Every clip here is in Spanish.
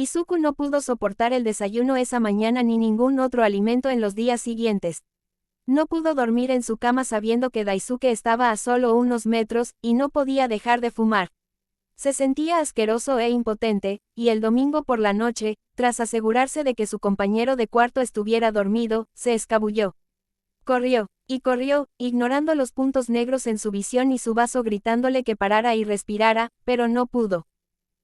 Izuku no pudo soportar el desayuno esa mañana ni ningún otro alimento en los días siguientes. No pudo dormir en su cama sabiendo que Daisuke estaba a solo unos metros, y no podía dejar de fumar. Se sentía asqueroso e impotente, y el domingo por la noche, tras asegurarse de que su compañero de cuarto estuviera dormido, se escabulló. Corrió, y corrió, ignorando los puntos negros en su visión y su vaso gritándole que parara y respirara, pero no pudo.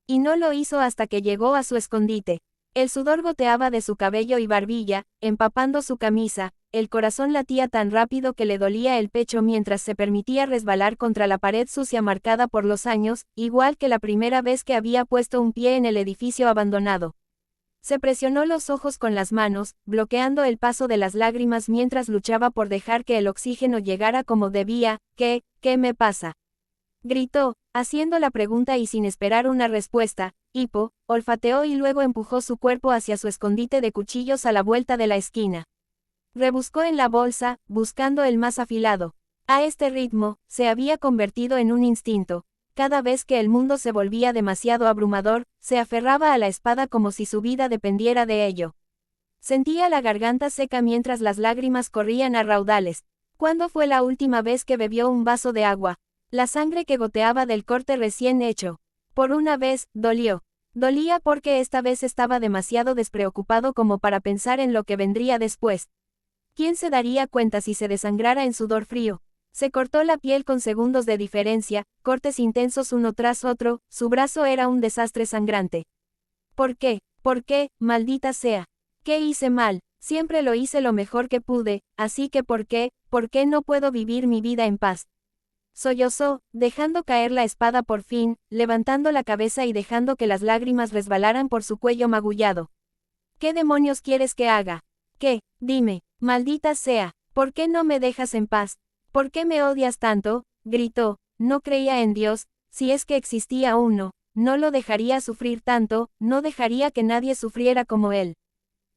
Y no lo hizo hasta que llegó a su escondite. El sudor goteaba de su cabello y barbilla, empapando su camisa, el corazón latía tan rápido que le dolía el pecho mientras se permitía resbalar contra la pared sucia marcada por los años, igual que la primera vez que había puesto un pie en el edificio abandonado. Se presionó los ojos con las manos, bloqueando el paso de las lágrimas mientras luchaba por dejar que el oxígeno llegara como debía. ¿Qué me pasa?, gritó, haciendo la pregunta y sin esperar una respuesta. Hippo olfateó y luego empujó su cuerpo hacia su escondite de cuchillos a la vuelta de la esquina. Rebuscó en la bolsa, buscando el más afilado. A este ritmo, se había convertido en un instinto. Cada vez que el mundo se volvía demasiado abrumador, se aferraba a la espada como si su vida dependiera de ello. Sentía la garganta seca mientras las lágrimas corrían a raudales. ¿Cuándo fue la última vez que bebió un vaso de agua? La sangre que goteaba del corte recién hecho. Por una vez, dolió. Dolía porque esta vez estaba demasiado despreocupado como para pensar en lo que vendría después. ¿Quién se daría cuenta si se desangrara en sudor frío? Se cortó la piel con segundos de diferencia, cortes intensos uno tras otro, su brazo era un desastre sangrante. ¿Por qué? ¿Por qué, maldita sea? ¿Qué hice mal? Siempre lo hice lo mejor que pude, así que ¿por qué no puedo vivir mi vida en paz? Sollozó, dejando caer la espada por fin, levantando la cabeza y dejando que las lágrimas resbalaran por su cuello magullado. ¿Qué demonios quieres que haga? ¿Qué? Dime, maldita sea, ¿por qué no me dejas en paz? ¿Por qué me odias tanto? Gritó. No creía en Dios, si es que existía uno, no lo dejaría sufrir tanto, no dejaría que nadie sufriera como él.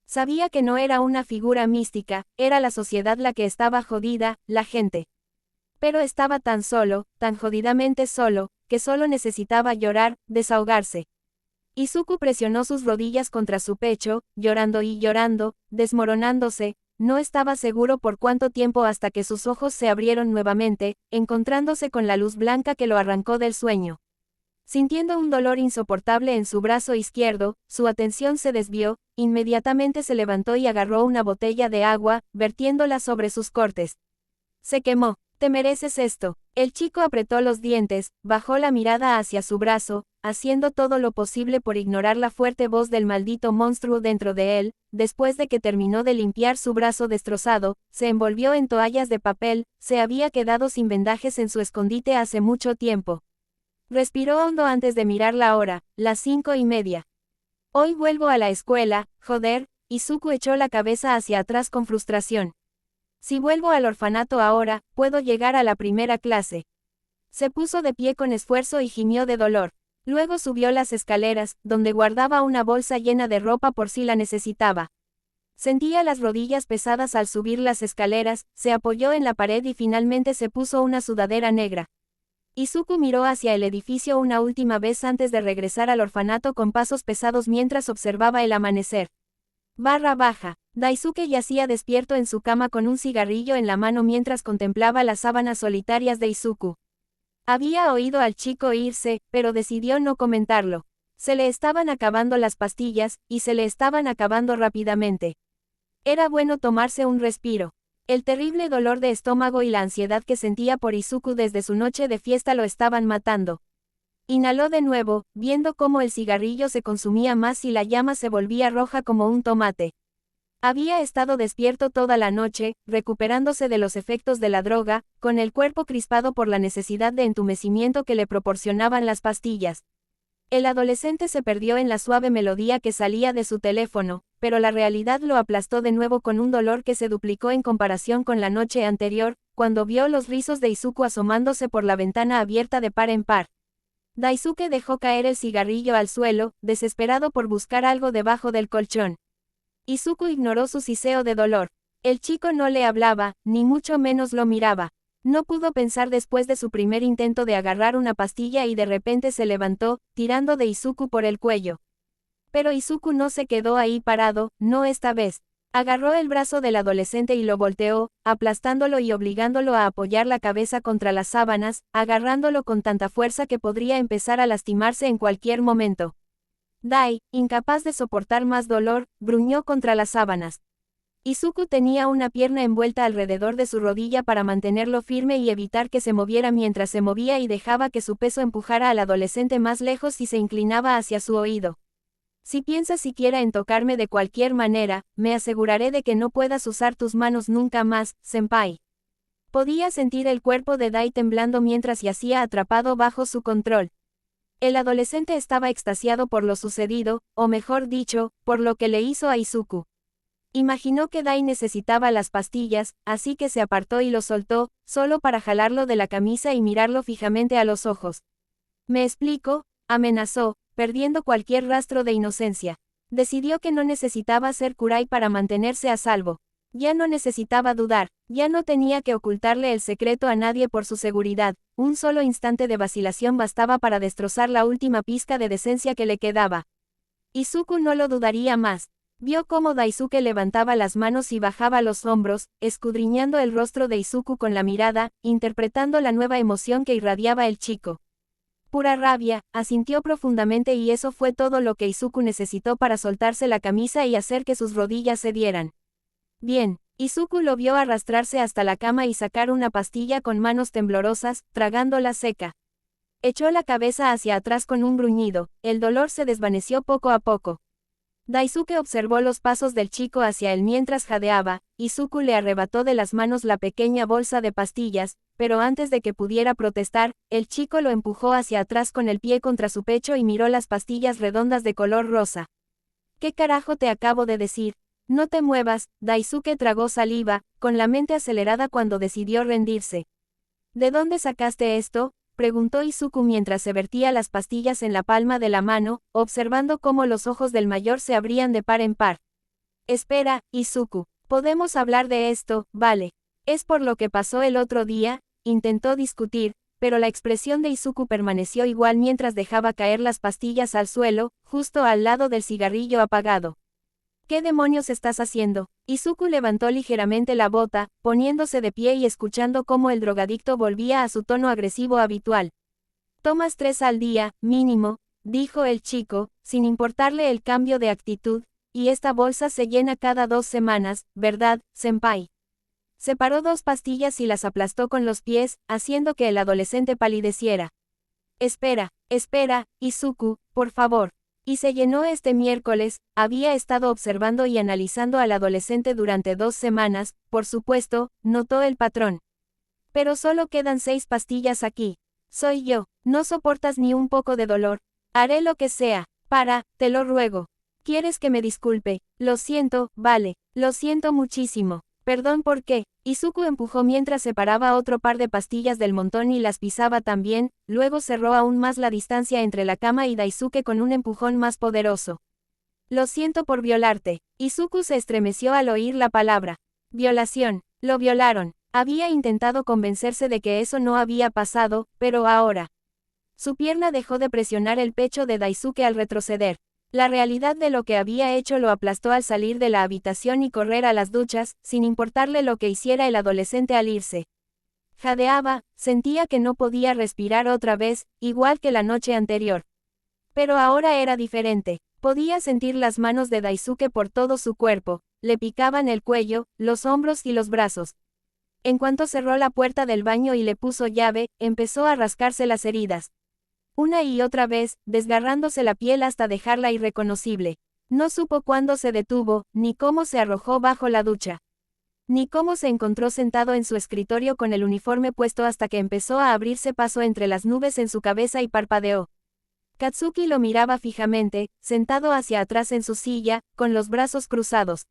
Sabía que no era una figura mística, era la sociedad la que estaba jodida, la gente. Pero estaba tan solo, tan jodidamente solo, que solo necesitaba llorar, desahogarse. Izuku presionó sus rodillas contra su pecho, llorando y llorando, desmoronándose. No estaba seguro por cuánto tiempo hasta que sus ojos se abrieron nuevamente, encontrándose con la luz blanca que lo arrancó del sueño. Sintiendo un dolor insoportable en su brazo izquierdo, su atención se desvió, inmediatamente se levantó y agarró una botella de agua, vertiéndola sobre sus cortes. Se quemó. Te mereces esto. El chico apretó los dientes, bajó la mirada hacia su brazo, haciendo todo lo posible por ignorar la fuerte voz del maldito monstruo dentro de él. Después de que terminó de limpiar su brazo destrozado, se envolvió en toallas de papel, se había quedado sin vendajes en su escondite hace mucho tiempo. Respiró hondo antes de mirar la hora, las 5:30. Hoy vuelvo a la escuela, joder. Izuku echó la cabeza hacia atrás con frustración. Si vuelvo al orfanato ahora, puedo llegar a la primera clase. Se puso de pie con esfuerzo y gimió de dolor. Luego subió las escaleras, donde guardaba una bolsa llena de ropa por si la necesitaba. Sentía las rodillas pesadas al subir las escaleras, se apoyó en la pared y finalmente se puso una sudadera negra. Izuku miró hacia el edificio una última vez antes de regresar al orfanato con pasos pesados mientras observaba el amanecer. Baja. Daisuke yacía despierto en su cama con un cigarrillo en la mano mientras contemplaba las sábanas solitarias de Izuku. Había oído al chico irse, pero decidió no comentarlo. Se le estaban acabando las pastillas, y se le estaban acabando rápidamente. Era bueno tomarse un respiro. El terrible dolor de estómago y la ansiedad que sentía por Izuku desde su noche de fiesta lo estaban matando. Inhaló de nuevo, viendo cómo el cigarrillo se consumía más y la llama se volvía roja como un tomate. Había estado despierto toda la noche, recuperándose de los efectos de la droga, con el cuerpo crispado por la necesidad de entumecimiento que le proporcionaban las pastillas. El adolescente se perdió en la suave melodía que salía de su teléfono, pero la realidad lo aplastó de nuevo con un dolor que se duplicó en comparación con la noche anterior, cuando vio los rizos de Izuku asomándose por la ventana abierta de par en par. Daisuke dejó caer el cigarrillo al suelo, desesperado por buscar algo debajo del colchón. Izuku ignoró su siseo de dolor. El chico no le hablaba, ni mucho menos lo miraba. No pudo pensar después de su primer intento de agarrar una pastilla y de repente se levantó, tirando de Izuku por el cuello. Pero Izuku no se quedó ahí parado, no esta vez. Agarró el brazo del adolescente y lo volteó, aplastándolo y obligándolo a apoyar la cabeza contra las sábanas, agarrándolo con tanta fuerza que podría empezar a lastimarse en cualquier momento. Dai, incapaz de soportar más dolor, gruñó contra las sábanas. Izuku tenía una pierna envuelta alrededor de su rodilla para mantenerlo firme y evitar que se moviera mientras se movía y dejaba que su peso empujara al adolescente más lejos y se inclinaba hacia su oído. Si piensas siquiera en tocarme de cualquier manera, me aseguraré de que no puedas usar tus manos nunca más, senpai. Podía sentir el cuerpo de Dai temblando mientras yacía atrapado bajo su control. El adolescente estaba extasiado por lo sucedido, o mejor dicho, por lo que le hizo a Izuku. Imaginó que Dai necesitaba las pastillas, así que se apartó y lo soltó, solo para jalarlo de la camisa y mirarlo fijamente a los ojos. ¿Me explico?, amenazó, perdiendo cualquier rastro de inocencia. Decidió que no necesitaba ser Kurai para mantenerse a salvo. Ya no necesitaba dudar, ya no tenía que ocultarle el secreto a nadie por su seguridad, un solo instante de vacilación bastaba para destrozar la última pizca de decencia que le quedaba. Izuku no lo dudaría más. Vio cómo Daisuke levantaba las manos y bajaba los hombros, escudriñando el rostro de Izuku con la mirada, interpretando la nueva emoción que irradiaba el chico. Pura rabia, asintió profundamente y eso fue todo lo que Izuku necesitó para soltarse la camisa y hacer que sus rodillas cedieran. Bien, Izuku lo vio arrastrarse hasta la cama y sacar una pastilla con manos temblorosas, tragándola seca. Echó la cabeza hacia atrás con un gruñido, el dolor se desvaneció poco a poco. Daisuke observó los pasos del chico hacia él mientras jadeaba, Izuku le arrebató de las manos la pequeña bolsa de pastillas, pero antes de que pudiera protestar, el chico lo empujó hacia atrás con el pie contra su pecho y miró las pastillas redondas de color rosa. ¿Qué carajo te acabo de decir? No te muevas, Daisuke tragó saliva, con la mente acelerada cuando decidió rendirse. ¿De dónde sacaste esto?, preguntó Izuku mientras se vertía las pastillas en la palma de la mano, observando cómo los ojos del mayor se abrían de par en par. Espera, Izuku, podemos hablar de esto, vale. Es por lo que pasó el otro día, intentó discutir, pero la expresión de Izuku permaneció igual mientras dejaba caer las pastillas al suelo, justo al lado del cigarrillo apagado. ¿Qué demonios estás haciendo? Izuku levantó ligeramente la bota, poniéndose de pie y escuchando cómo el drogadicto volvía a su tono agresivo habitual. Tomas 3 al día, mínimo, dijo el chico, sin importarle el cambio de actitud, y esta bolsa se llena cada 2 semanas, ¿verdad, senpai? Separó 2 pastillas y las aplastó con los pies, haciendo que el adolescente palideciera. Espera, Izuku, por favor. Y se llenó este miércoles, había estado observando y analizando al adolescente durante 2 semanas, por supuesto, notó el patrón. Pero solo quedan 6 pastillas aquí. Soy yo, no soportas ni un poco de dolor. Haré lo que sea, te lo ruego. ¿Quieres que me disculpe? Lo siento, vale, lo siento muchísimo. Perdón por qué. Izuku empujó mientras separaba otro par de pastillas del montón y las pisaba también, luego cerró aún más la distancia entre la cama y Daisuke con un empujón más poderoso. Lo siento por violarte. Izuku se estremeció al oír la palabra. Violación. Lo violaron. Había intentado convencerse de que eso no había pasado, pero ahora. Su pierna dejó de presionar el pecho de Daisuke al retroceder. La realidad de lo que había hecho lo aplastó al salir de la habitación y correr a las duchas, sin importarle lo que hiciera el adolescente al irse. Jadeaba, sentía que no podía respirar otra vez, igual que la noche anterior. Pero ahora era diferente. Podía sentir las manos de Daisuke por todo su cuerpo, le picaban el cuello, los hombros y los brazos. En cuanto cerró la puerta del baño y le puso llave, empezó a rascarse las heridas. Una y otra vez, desgarrándose la piel hasta dejarla irreconocible. No supo cuándo se detuvo, ni cómo se arrojó bajo la ducha. Ni cómo se encontró sentado en su escritorio con el uniforme puesto hasta que empezó a abrirse paso entre las nubes en su cabeza y parpadeó. Katsuki lo miraba fijamente, sentado hacia atrás en su silla, con los brazos cruzados.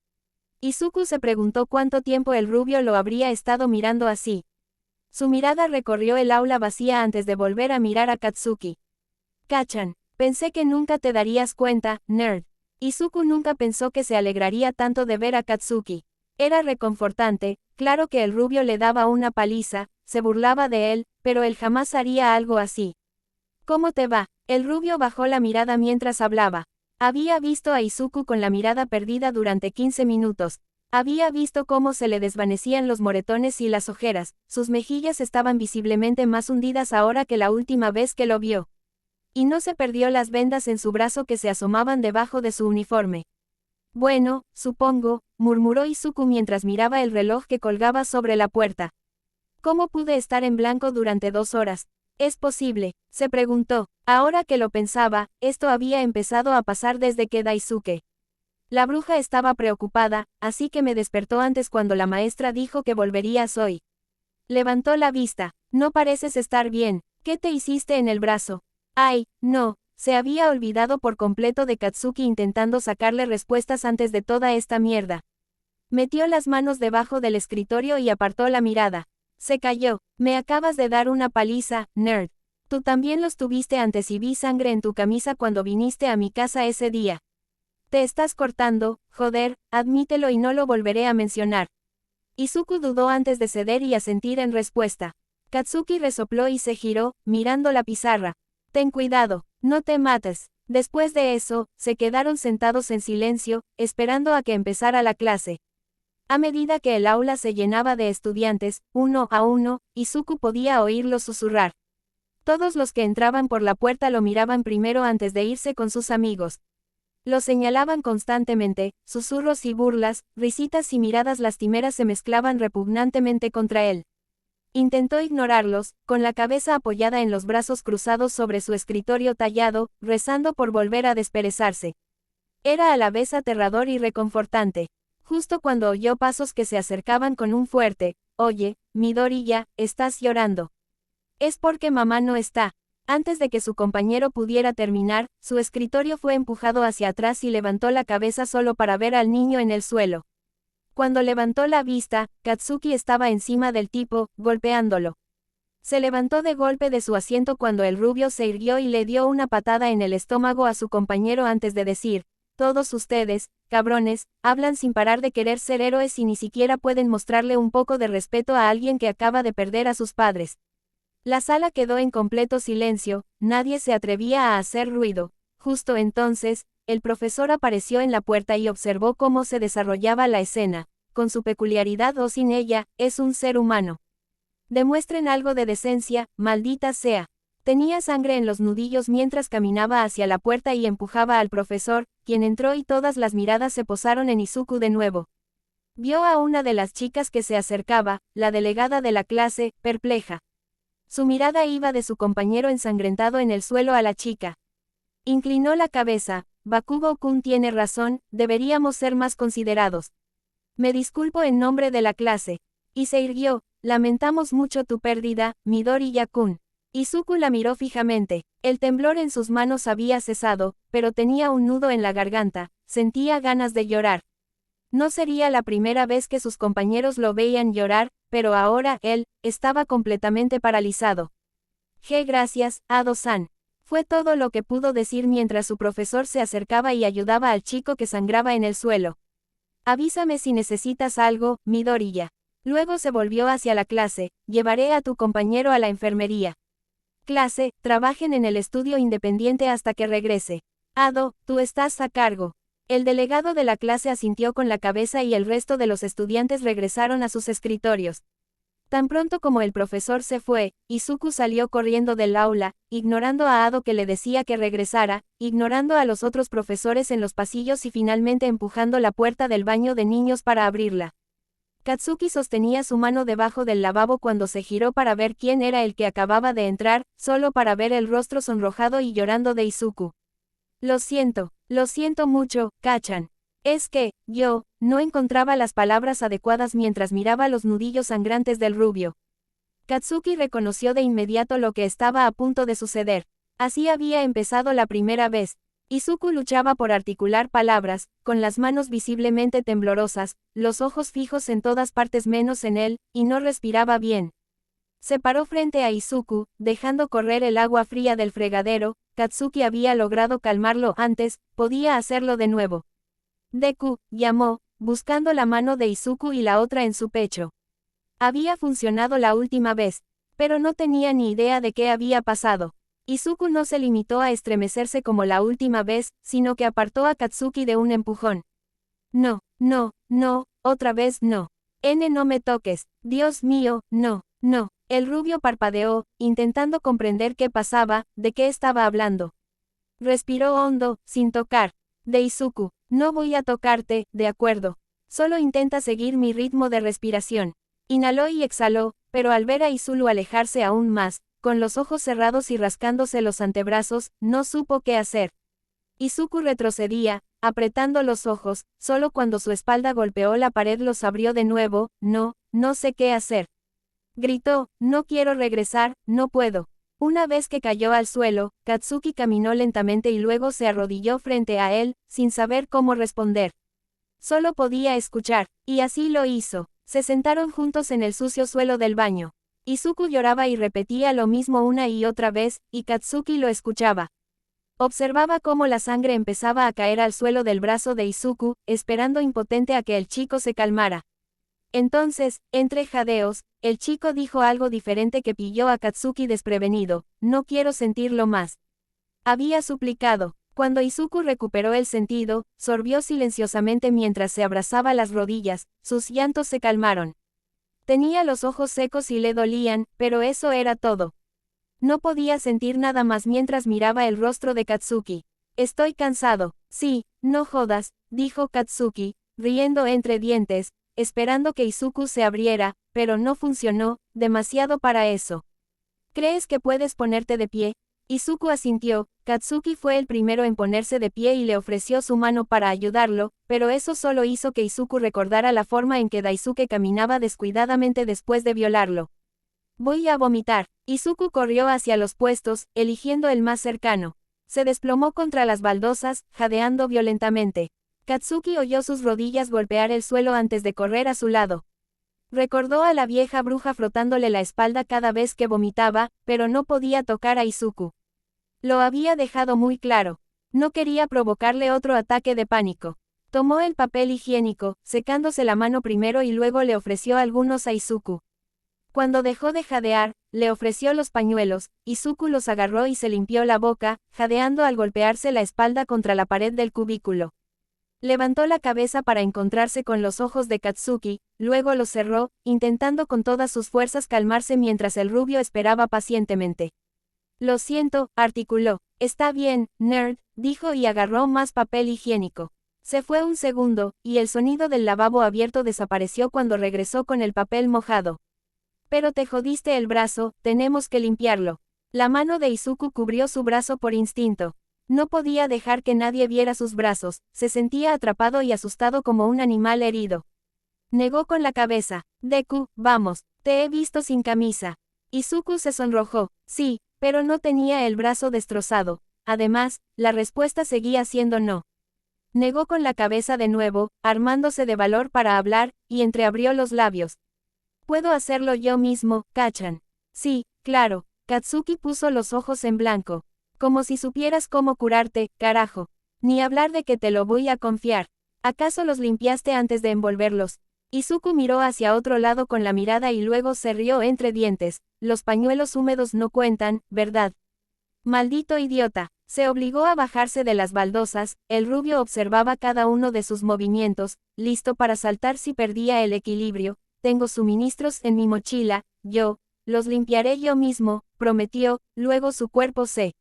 Izuku se preguntó cuánto tiempo el rubio lo habría estado mirando así. Su mirada recorrió el aula vacía antes de volver a mirar a Katsuki. Kachan, pensé que nunca te darías cuenta, nerd. Izuku nunca pensó que se alegraría tanto de ver a Katsuki. Era reconfortante, claro que el rubio le daba una paliza, se burlaba de él, pero él jamás haría algo así. ¿Cómo te va? El rubio bajó la mirada mientras hablaba. Había visto a Izuku con la mirada perdida durante 15 minutos. Había visto cómo se le desvanecían los moretones y las ojeras, sus mejillas estaban visiblemente más hundidas ahora que la última vez que lo vio. Y no se perdió las vendas en su brazo que se asomaban debajo de su uniforme. Bueno, supongo, murmuró Izuku mientras miraba el reloj que colgaba sobre la puerta. ¿Cómo pude estar en blanco durante 2 horas? ¿Es posible?, se preguntó. Ahora que lo pensaba, esto había empezado a pasar desde que Daisuke. La bruja estaba preocupada, así que me despertó antes cuando la maestra dijo que volverías hoy. Levantó la vista. No pareces estar bien. ¿Qué te hiciste en el brazo? Ay, no, se había olvidado por completo de Katsuki intentando sacarle respuestas antes de toda esta mierda. Metió las manos debajo del escritorio y apartó la mirada. Se calló. Me acabas de dar una paliza, nerd. Tú también los tuviste antes y vi sangre en tu camisa cuando viniste a mi casa ese día. Te estás cortando, joder, admítelo y no lo volveré a mencionar. Izuku dudó antes de ceder y asentir en respuesta. Katsuki resopló y se giró, mirando la pizarra. Ten cuidado, no te mates. Después de eso, se quedaron sentados en silencio, esperando a que empezara la clase. A medida que el aula se llenaba de estudiantes, uno a uno, Izuku podía oírlos susurrar. Todos los que entraban por la puerta lo miraban primero antes de irse con sus amigos. Lo señalaban constantemente, susurros y burlas, risitas y miradas lastimeras se mezclaban repugnantemente contra él. Intentó ignorarlos, con la cabeza apoyada en los brazos cruzados sobre su escritorio tallado, rezando por volver a desperezarse. Era a la vez aterrador y reconfortante. Justo cuando oyó pasos que se acercaban con un fuerte, «Oye, Midoriya, estás llorando. Es porque mamá no está». Antes de que su compañero pudiera terminar, su escritorio fue empujado hacia atrás y levantó la cabeza solo para ver al niño en el suelo. Cuando levantó la vista, Katsuki estaba encima del tipo, golpeándolo. Se levantó de golpe de su asiento cuando el rubio se irguió y le dio una patada en el estómago a su compañero antes de decir, «Todos ustedes, cabrones, hablan sin parar de querer ser héroes y ni siquiera pueden mostrarle un poco de respeto a alguien que acaba de perder a sus padres». La sala quedó en completo silencio, nadie se atrevía a hacer ruido. Justo entonces, el profesor apareció en la puerta y observó cómo se desarrollaba la escena. Con su peculiaridad o sin ella, es un ser humano. Demuestren algo de decencia, maldita sea. Tenía sangre en los nudillos mientras caminaba hacia la puerta y empujaba al profesor, quien entró y todas las miradas se posaron en Izuku de nuevo. Vio a una de las chicas que se acercaba, la delegada de la clase, perpleja. Su mirada iba de su compañero ensangrentado en el suelo a la chica. Inclinó la cabeza. Bakugo-kun tiene razón, deberíamos ser más considerados. Me disculpo en nombre de la clase. Y se irguió. Lamentamos mucho tu pérdida, Midoriya-kun. Izuku la miró fijamente. El temblor en sus manos había cesado, pero tenía un nudo en la garganta. Sentía ganas de llorar. No sería la primera vez que sus compañeros lo veían llorar, pero ahora él estaba completamente paralizado. Gracias, Ado-san. Fue todo lo que pudo decir mientras su profesor se acercaba y ayudaba al chico que sangraba en el suelo. Avísame si necesitas algo, Midoriya. Luego se volvió hacia la clase. Llevaré a tu compañero a la enfermería. Clase, trabajen en el estudio independiente hasta que regrese. Ado, tú estás a cargo. El delegado de la clase asintió con la cabeza y el resto de los estudiantes regresaron a sus escritorios. Tan pronto como el profesor se fue, Izuku salió corriendo del aula, ignorando a Ado que le decía que regresara, ignorando a los otros profesores en los pasillos y finalmente empujando la puerta del baño de niños para abrirla. Katsuki sostenía su mano debajo del lavabo cuando se giró para ver quién era el que acababa de entrar, solo para ver el rostro sonrojado y llorando de Izuku. Lo siento mucho, Kachan. Es que, yo, no encontraba las palabras adecuadas mientras miraba los nudillos sangrantes del rubio. Katsuki reconoció de inmediato lo que estaba a punto de suceder. Así había empezado la primera vez. Izuku luchaba por articular palabras, con las manos visiblemente temblorosas, los ojos fijos en todas partes menos en él, y no respiraba bien. Se paró frente a Izuku, dejando correr el agua fría del fregadero. Katsuki había logrado calmarlo antes, podía hacerlo de nuevo. Deku, llamó, buscando la mano de Izuku y la otra en su pecho. Había funcionado la última vez, pero no tenía ni idea de qué había pasado. Izuku no se limitó a estremecerse como la última vez, sino que apartó a Katsuki de un empujón. No, no, no, otra vez no. No me toques, Dios mío, no, no. El rubio parpadeó, intentando comprender qué pasaba, de qué estaba hablando. Respiró hondo, sin tocar. De Izuku, no voy a tocarte, de acuerdo. Solo intenta seguir mi ritmo de respiración. Inhaló y exhaló, pero al ver a Izulu alejarse aún más, con los ojos cerrados y rascándose los antebrazos, no supo qué hacer. Izuku retrocedía, apretando los ojos, solo cuando su espalda golpeó la pared los abrió de nuevo. No sé qué hacer. Gritó, no quiero regresar, no puedo. Una vez que cayó al suelo, Katsuki caminó lentamente y luego se arrodilló frente a él, sin saber cómo responder. Solo podía escuchar, y así lo hizo. Se sentaron juntos en el sucio suelo del baño. Izuku lloraba y repetía lo mismo una y otra vez, y Katsuki lo escuchaba. Observaba cómo la sangre empezaba a caer al suelo del brazo de Izuku, esperando impotente a que el chico se calmara. Entonces, entre jadeos, el chico dijo algo diferente que pilló a Katsuki desprevenido: no quiero sentirlo más. Había suplicado. Cuando Izuku recuperó el sentido, sorbió silenciosamente mientras se abrazaba las rodillas, sus llantos se calmaron. Tenía los ojos secos y le dolían, pero eso era todo. No podía sentir nada más mientras miraba el rostro de Katsuki. Estoy cansado. Sí, no jodas, dijo Katsuki, riendo entre dientes, esperando que Izuku se abriera, pero no funcionó, demasiado para eso. ¿Crees que puedes ponerte de pie? Izuku asintió. Katsuki fue el primero en ponerse de pie y le ofreció su mano para ayudarlo, pero eso solo hizo que Izuku recordara la forma en que Daisuke caminaba descuidadamente después de violarlo. Voy a vomitar. Izuku corrió hacia los puestos, eligiendo el más cercano. Se desplomó contra las baldosas, jadeando violentamente. Katsuki oyó sus rodillas golpear el suelo antes de correr a su lado. Recordó a la vieja bruja frotándole la espalda cada vez que vomitaba, pero no podía tocar a Izuku. Lo había dejado muy claro. No quería provocarle otro ataque de pánico. Tomó el papel higiénico, secándose la mano primero y luego le ofreció algunos a Izuku. Cuando dejó de jadear, le ofreció los pañuelos. Izuku los agarró y se limpió la boca, jadeando al golpearse la espalda contra la pared del cubículo. Levantó la cabeza para encontrarse con los ojos de Katsuki, luego los cerró, intentando con todas sus fuerzas calmarse mientras el rubio esperaba pacientemente. Lo siento, articuló. Está bien, nerd, dijo y agarró más papel higiénico. Se fue un segundo, y el sonido del lavabo abierto desapareció cuando regresó con el papel mojado. Pero te jodiste el brazo, tenemos que limpiarlo. La mano de Izuku cubrió su brazo por instinto. No podía dejar que nadie viera sus brazos, se sentía atrapado y asustado como un animal herido. Negó con la cabeza. Deku, vamos, te he visto sin camisa. Izuku se sonrojó. Sí, pero no tenía el brazo destrozado. Además, la respuesta seguía siendo no. Negó con la cabeza de nuevo, armándose de valor para hablar, y entreabrió los labios. Puedo hacerlo yo mismo, ¿cachan? Sí, claro. Katsuki puso los ojos en blanco. Como si supieras cómo curarte, carajo. Ni hablar de que te lo voy a confiar. ¿Acaso los limpiaste antes de envolverlos? Izuku miró hacia otro lado con la mirada y luego se rió entre dientes. Los pañuelos húmedos no cuentan, ¿verdad? Maldito idiota. Se obligó a bajarse de las baldosas. El rubio observaba cada uno de sus movimientos, listo para saltar si perdía el equilibrio. Tengo suministros en mi mochila, yo los limpiaré yo mismo, prometió. Luego su cuerpo se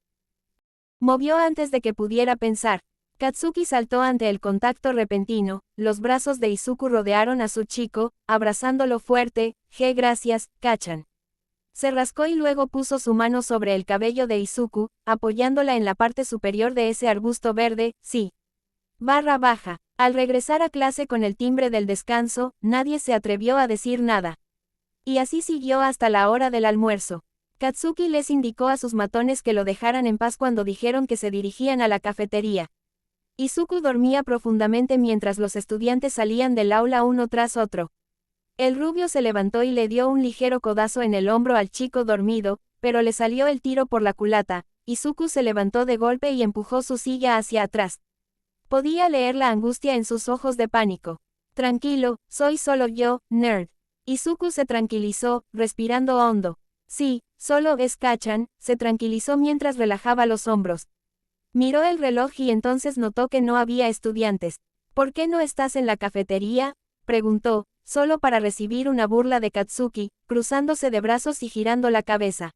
movió antes de que pudiera pensar. Katsuki saltó ante el contacto repentino, los brazos de Izuku rodearon a su chico, abrazándolo fuerte. Gracias, ¿cachan? Se rascó y luego puso su mano sobre el cabello de Izuku, apoyándola en la parte superior de ese arbusto verde. Sí. Barra baja. Al regresar a clase con el timbre del descanso, nadie se atrevió a decir nada. Y así siguió hasta la hora del almuerzo. Katsuki les indicó a sus matones que lo dejaran en paz cuando dijeron que se dirigían a la cafetería. Izuku dormía profundamente mientras los estudiantes salían del aula uno tras otro. El rubio se levantó y le dio un ligero codazo en el hombro al chico dormido, pero le salió el tiro por la culata. Izuku se levantó de golpe y empujó su silla hacia atrás. Podía leer la angustia en sus ojos de pánico. Tranquilo, soy solo yo, nerd. Izuku se tranquilizó, respirando hondo. Sí, solo es Kachan, se tranquilizó mientras relajaba los hombros. Miró el reloj y entonces notó que no había estudiantes. ¿Por qué no estás en la cafetería?, preguntó, solo para recibir una burla de Katsuki, cruzándose de brazos y girando la cabeza.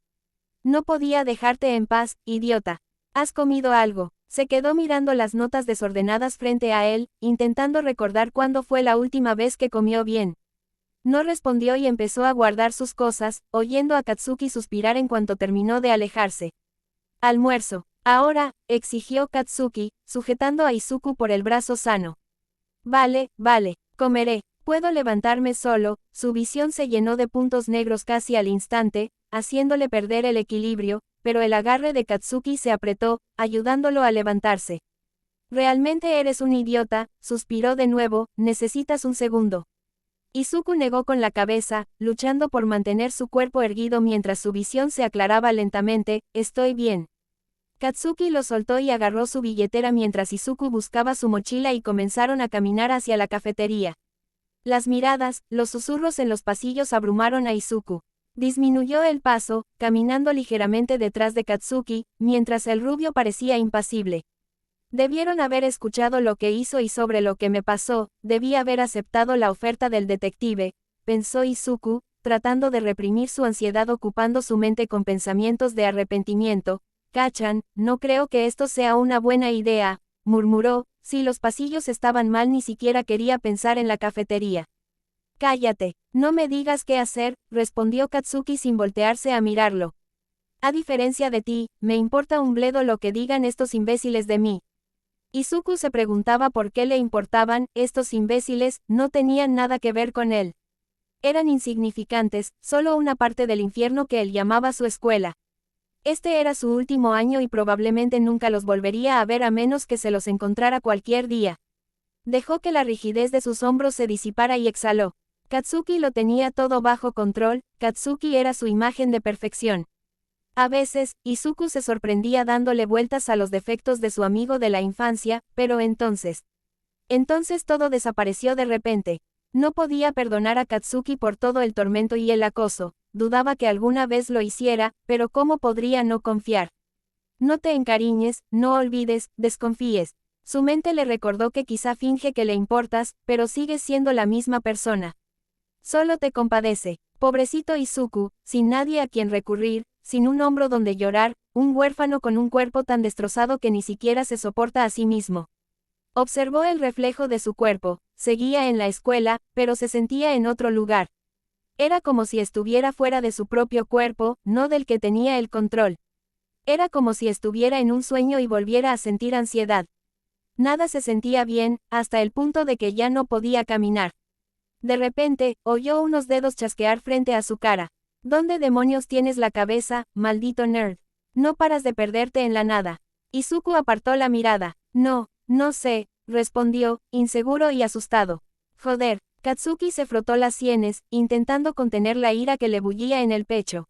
No podía dejarte en paz, idiota. ¿Has comido algo? Se quedó mirando las notas desordenadas frente a él, intentando recordar cuándo fue la última vez que comió bien. No respondió y empezó a guardar sus cosas, oyendo a Katsuki suspirar en cuanto terminó de alejarse. Almuerzo. Ahora, exigió Katsuki, sujetando a Izuku por el brazo sano. Vale, comeré. Puedo levantarme solo. Su visión se llenó de puntos negros casi al instante, haciéndole perder el equilibrio, pero el agarre de Katsuki se apretó, ayudándolo a levantarse. Realmente eres un idiota, suspiró de nuevo, necesitas un segundo. Izuku negó con la cabeza, luchando por mantener su cuerpo erguido mientras su visión se aclaraba lentamente. Estoy bien. Katsuki lo soltó y agarró su billetera mientras Izuku buscaba su mochila y comenzaron a caminar hacia la cafetería. Las miradas, los susurros en los pasillos abrumaron a Izuku. Disminuyó el paso, caminando ligeramente detrás de Katsuki, mientras el rubio parecía impasible. Debieron haber escuchado lo que hizo y sobre lo que me pasó, debí haber aceptado la oferta del detective, pensó Izuku, tratando de reprimir su ansiedad ocupando su mente con pensamientos de arrepentimiento. Kachan, no creo que esto sea una buena idea, murmuró, si los pasillos estaban mal ni siquiera quería pensar en la cafetería. Cállate, no me digas qué hacer, respondió Katsuki sin voltearse a mirarlo. A diferencia de ti, me importa un bledo lo que digan estos imbéciles de mí. Izuku se preguntaba por qué le importaban, estos imbéciles, no tenían nada que ver con él. Eran insignificantes, solo una parte del infierno que él llamaba su escuela. Este era su último año y probablemente nunca los volvería a ver a menos que se los encontrara cualquier día. Dejó que la rigidez de sus hombros se disipara y exhaló. Katsuki lo tenía todo bajo control, Katsuki era su imagen de perfección. A veces, Izuku se sorprendía dándole vueltas a los defectos de su amigo de la infancia, pero entonces todo desapareció de repente. No podía perdonar a Katsuki por todo el tormento y el acoso, dudaba que alguna vez lo hiciera, pero ¿cómo podría no confiar? No te encariñes, no olvides, desconfíes. Su mente le recordó que quizá finge que le importas, pero sigues siendo la misma persona. Solo te compadece. Pobrecito Izuku, sin nadie a quien recurrir, sin un hombro donde llorar, un huérfano con un cuerpo tan destrozado que ni siquiera se soporta a sí mismo. Observó el reflejo de su cuerpo, seguía en la escuela, pero se sentía en otro lugar. Era como si estuviera fuera de su propio cuerpo, no del que tenía el control. Era como si estuviera en un sueño y volviera a sentir ansiedad. Nada se sentía bien, hasta el punto de que ya no podía caminar. De repente, oyó unos dedos chasquear frente a su cara. ¿Dónde demonios tienes la cabeza, maldito nerd? No paras de perderte en la nada. Izuku apartó la mirada. No sé, respondió, inseguro y asustado. Joder. Katsuki se frotó las sienes, intentando contener la ira que le bullía en el pecho.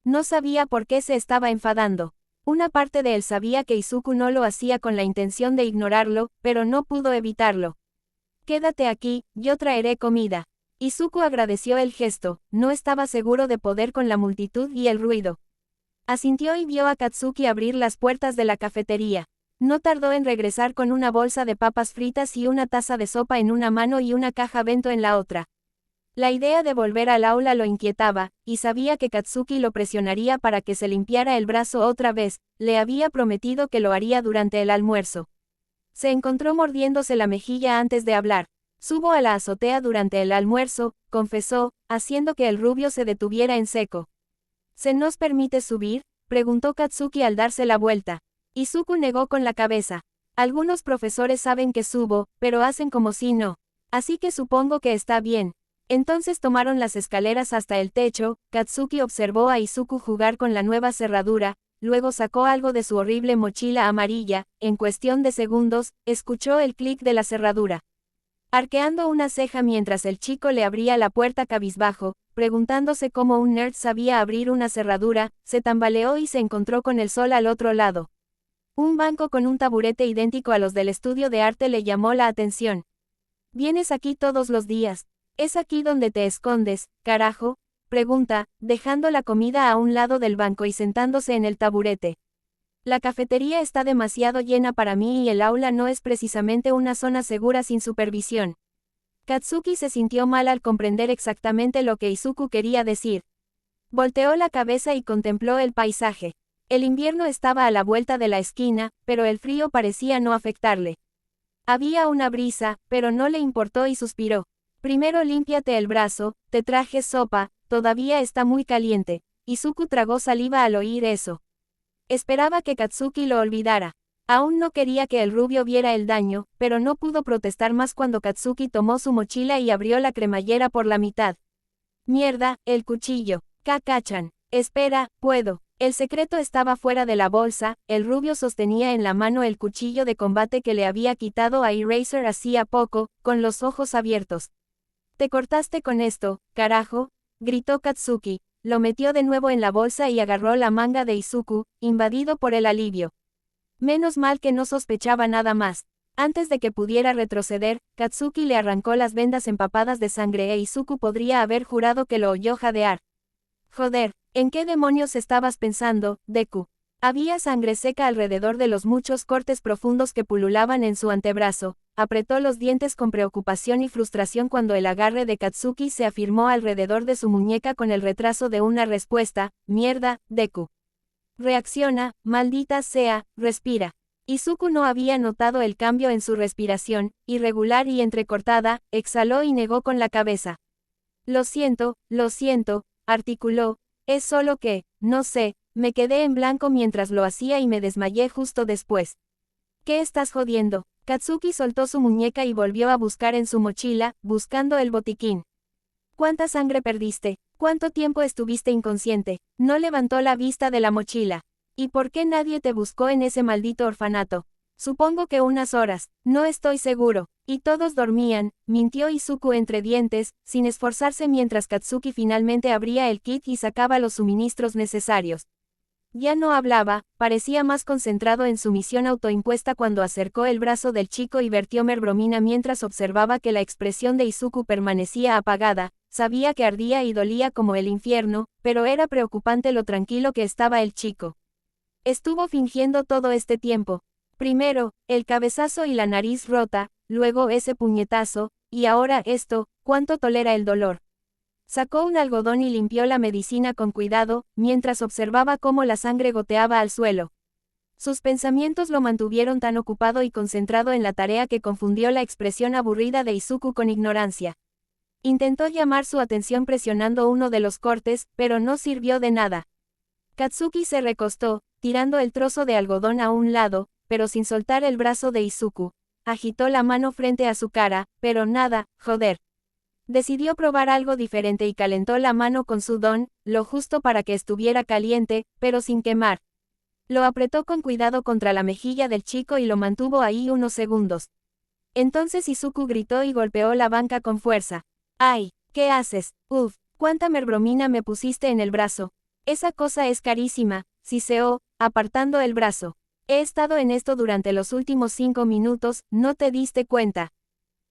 No sabía por qué se estaba enfadando. Una parte de él sabía que Izuku no lo hacía con la intención de ignorarlo, pero no pudo evitarlo. Quédate aquí, yo traeré comida. Izuku agradeció el gesto, no estaba seguro de poder con la multitud y el ruido. Asintió y vio a Katsuki abrir las puertas de la cafetería. No tardó en regresar con una bolsa de papas fritas y una taza de sopa en una mano y una caja bento en la otra. La idea de volver al aula lo inquietaba, y sabía que Katsuki lo presionaría para que se limpiara el brazo otra vez, le había prometido que lo haría durante el almuerzo. Se encontró mordiéndose la mejilla antes de hablar. Subo a la azotea durante el almuerzo, confesó, haciendo que el rubio se detuviera en seco. ¿Se nos permite subir?, preguntó Katsuki al darse la vuelta. Izuku negó con la cabeza. Algunos profesores saben que subo, pero hacen como si no. Así que supongo que está bien. Entonces tomaron las escaleras hasta el techo. Katsuki observó a Izuku jugar con la nueva cerradura, luego sacó algo de su horrible mochila amarilla. En cuestión de segundos, escuchó el clic de la cerradura. Arqueando una ceja mientras el chico le abría la puerta cabizbajo, preguntándose cómo un nerd sabía abrir una cerradura, se tambaleó y se encontró con el sol al otro lado. Un banco con un taburete idéntico a los del estudio de arte le llamó la atención. «Vienes aquí todos los días. Es aquí donde te escondes, carajo», pregunta, dejando la comida a un lado del banco y sentándose en el taburete. La cafetería está demasiado llena para mí y el aula no es precisamente una zona segura sin supervisión. Katsuki se sintió mal al comprender exactamente lo que Izuku quería decir. Volteó la cabeza y contempló el paisaje. El invierno estaba a la vuelta de la esquina, pero el frío parecía no afectarle. Había una brisa, pero no le importó y suspiró. Primero límpiate el brazo, te traje sopa, todavía está muy caliente. Izuku tragó saliva al oír eso. Esperaba que Katsuki lo olvidara. Aún no quería que el rubio viera el daño, pero no pudo protestar más cuando Katsuki tomó su mochila y abrió la cremallera por la mitad. Mierda, el cuchillo. Kakachan. Espera, puedo. El secreto estaba fuera de la bolsa, el rubio sostenía en la mano el cuchillo de combate que le había quitado a Eraser hacía poco, con los ojos abiertos. «Te cortaste con esto, carajo», gritó Katsuki, lo metió de nuevo en la bolsa y agarró la manga de Izuku, invadido por el alivio. Menos mal que no sospechaba nada más. Antes de que pudiera retroceder, Katsuki le arrancó las vendas empapadas de sangre e Izuku podría haber jurado que lo oyó jadear. Joder, ¿en qué demonios estabas pensando, Deku? Había sangre seca alrededor de los muchos cortes profundos que pululaban en su antebrazo. Apretó los dientes con preocupación y frustración cuando el agarre de Katsuki se afirmó alrededor de su muñeca con el retraso de una respuesta. Mierda, Deku. Reacciona, maldita sea, respira. Izuku no había notado el cambio en su respiración, irregular y entrecortada, exhaló y negó con la cabeza. Lo siento, articuló, es solo que, no sé, me quedé en blanco mientras lo hacía y me desmayé justo después. ¿Qué estás jodiendo? Katsuki soltó su muñeca y volvió a buscar en su mochila, buscando el botiquín. ¿Cuánta sangre perdiste? ¿Cuánto tiempo estuviste inconsciente? No levantó la vista de la mochila. ¿Y por qué nadie te buscó en ese maldito orfanato? Supongo que unas horas, no estoy seguro. Y todos dormían, mintió Izuku entre dientes, sin esforzarse mientras Katsuki finalmente abría el kit y sacaba los suministros necesarios. Ya no hablaba, parecía más concentrado en su misión autoimpuesta cuando acercó el brazo del chico y vertió merbromina mientras observaba que la expresión de Izuku permanecía apagada, sabía que ardía y dolía como el infierno, pero era preocupante lo tranquilo que estaba el chico. Estuvo fingiendo todo este tiempo. Primero, el cabezazo y la nariz rota, luego ese puñetazo, y ahora esto, ¿cuánto tolera el dolor? Sacó un algodón y limpió la medicina con cuidado, mientras observaba cómo la sangre goteaba al suelo. Sus pensamientos lo mantuvieron tan ocupado y concentrado en la tarea que confundió la expresión aburrida de Izuku con ignorancia. Intentó llamar su atención presionando uno de los cortes, pero no sirvió de nada. Katsuki se recostó, tirando el trozo de algodón a un lado, pero sin soltar el brazo de Izuku. Agitó la mano frente a su cara, pero nada, joder. Decidió probar algo diferente y calentó la mano con su don, lo justo para que estuviera caliente, pero sin quemar. Lo apretó con cuidado contra la mejilla del chico y lo mantuvo ahí unos segundos. Entonces Izuku gritó y golpeó la banca con fuerza. ¡Ay! ¿Qué haces? ¡Uf! ¿Cuánta merbromina me pusiste en el brazo? Esa cosa es carísima, siseó, apartando el brazo. He estado en esto durante los últimos 5 minutos, ¿no te diste cuenta?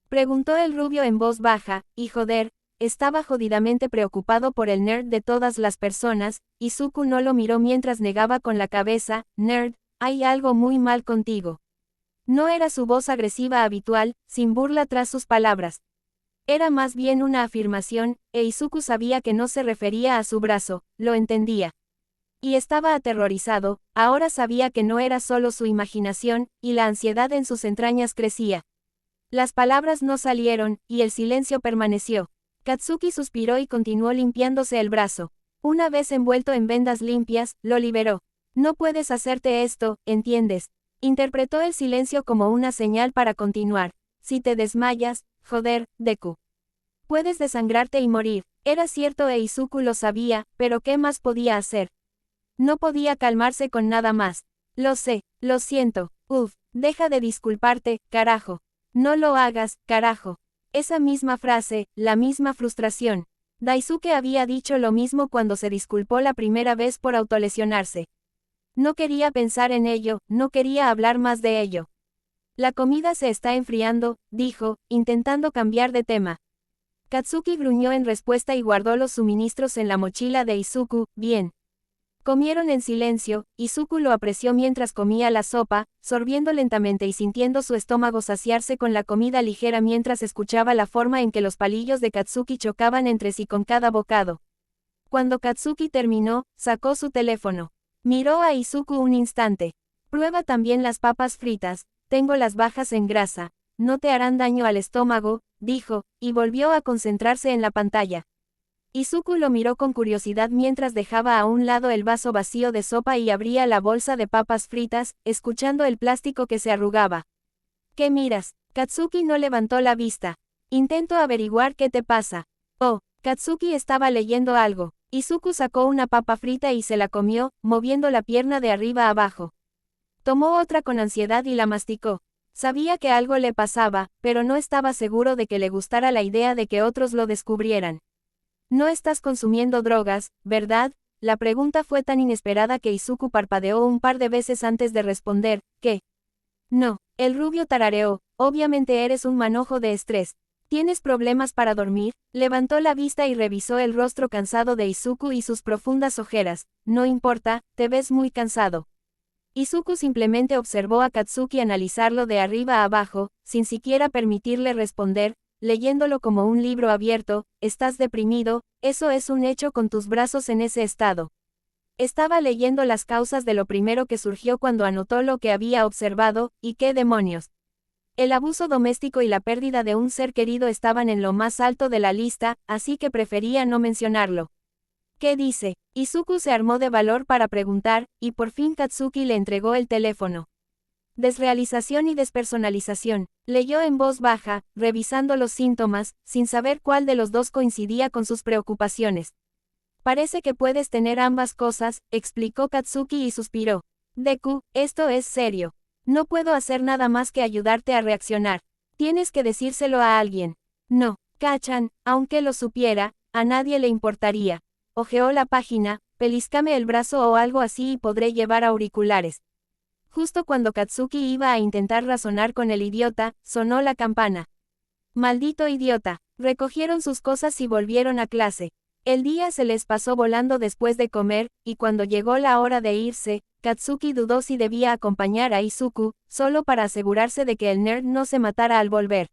Preguntó el rubio en voz baja, y joder, estaba jodidamente preocupado por el nerd de todas las personas. Izuku no lo miró mientras negaba con la cabeza. Nerd, hay algo muy mal contigo. No era su voz agresiva habitual, sin burla tras sus palabras. Era más bien una afirmación, e Izuku sabía que no se refería a su brazo, lo entendía. Y estaba aterrorizado, ahora sabía que no era solo su imaginación, y la ansiedad en sus entrañas crecía. Las palabras no salieron, y el silencio permaneció. Katsuki suspiró y continuó limpiándose el brazo. Una vez envuelto en vendas limpias, lo liberó. No puedes hacerte esto, ¿entiendes? Interpretó el silencio como una señal para continuar. Si te desmayas, joder, Deku. Puedes desangrarte y morir. Era cierto e Izuku lo sabía, pero ¿qué más podía hacer? No podía calmarse con nada más. Lo sé, lo siento. Deja de disculparte, carajo. No lo hagas, carajo. Esa misma frase, la misma frustración. Daisuke había dicho lo mismo cuando se disculpó la primera vez por autolesionarse. No quería pensar en ello, no quería hablar más de ello. La comida se está enfriando, dijo, intentando cambiar de tema. Katsuki gruñó en respuesta y guardó los suministros en la mochila de Izuku. Bien. Comieron en silencio. Izuku lo apreció mientras comía la sopa, sorbiendo lentamente y sintiendo su estómago saciarse con la comida ligera mientras escuchaba la forma en que los palillos de Katsuki chocaban entre sí con cada bocado. Cuando Katsuki terminó, sacó su teléfono. Miró a Izuku un instante. Prueba también las papas fritas, tengo las bajas en grasa, no te harán daño al estómago, dijo, y volvió a concentrarse en la pantalla. Izuku lo miró con curiosidad mientras dejaba a un lado el vaso vacío de sopa y abría la bolsa de papas fritas, escuchando el plástico que se arrugaba. ¿Qué miras? Katsuki no levantó la vista. Intento averiguar qué te pasa. Oh, Katsuki estaba leyendo algo. Izuku sacó una papa frita y se la comió, moviendo la pierna de arriba a abajo. Tomó otra con ansiedad y la masticó. Sabía que algo le pasaba, pero no estaba seguro de que le gustara la idea de que otros lo descubrieran. No estás consumiendo drogas, ¿verdad? La pregunta fue tan inesperada que Izuku parpadeó un par de veces antes de responder. ¿Qué? No, el rubio tarareó, obviamente eres un manojo de estrés. ¿Tienes problemas para dormir? Levantó la vista y revisó el rostro cansado de Izuku y sus profundas ojeras. No importa, te ves muy cansado. Izuku simplemente observó a Katsuki analizarlo de arriba a abajo, sin siquiera permitirle responder, leyéndolo como un libro abierto. Estás deprimido, eso es un hecho con tus brazos en ese estado. Estaba leyendo las causas de lo primero que surgió cuando anotó lo que había observado, y qué demonios. El abuso doméstico y la pérdida de un ser querido estaban en lo más alto de la lista, así que prefería no mencionarlo. ¿Qué dice? Izuku se armó de valor para preguntar, y por fin Katsuki le entregó el teléfono. Desrealización y despersonalización, leyó en voz baja, revisando los síntomas, sin saber cuál de los dos coincidía con sus preocupaciones. Parece que puedes tener ambas cosas, explicó Katsuki y suspiró. Deku, esto es serio. No puedo hacer nada más que ayudarte a reaccionar. Tienes que decírselo a alguien. No, Kachan, aunque lo supiera, a nadie le importaría. Ojeó la página, pellizcame el brazo o algo así y podré llevar auriculares. Justo cuando Katsuki iba a intentar razonar con el idiota, sonó la campana. Maldito idiota. Recogieron sus cosas y volvieron a clase. El día se les pasó volando después de comer, y cuando llegó la hora de irse, Katsuki dudó si debía acompañar a Izuku, solo para asegurarse de que el nerd no se matara al volver.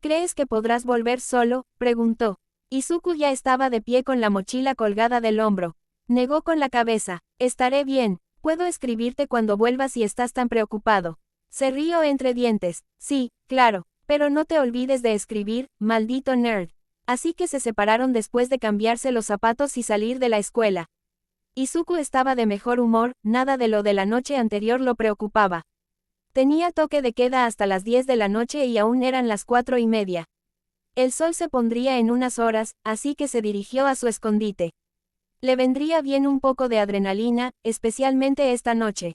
¿Crees que podrás volver solo?, preguntó. Izuku ya estaba de pie con la mochila colgada del hombro. Negó con la cabeza. Estaré bien. Puedo escribirte cuando vuelvas si estás tan preocupado. Se rió entre dientes. Sí, claro. Pero no te olvides de escribir, maldito nerd. Así que se separaron después de cambiarse los zapatos y salir de la escuela. Izuku estaba de mejor humor, nada de lo de la noche anterior lo preocupaba. Tenía toque de queda hasta las 10 de la noche y aún eran las 4:30. El sol se pondría en unas horas, así que se dirigió a su escondite. Le vendría bien un poco de adrenalina, especialmente esta noche.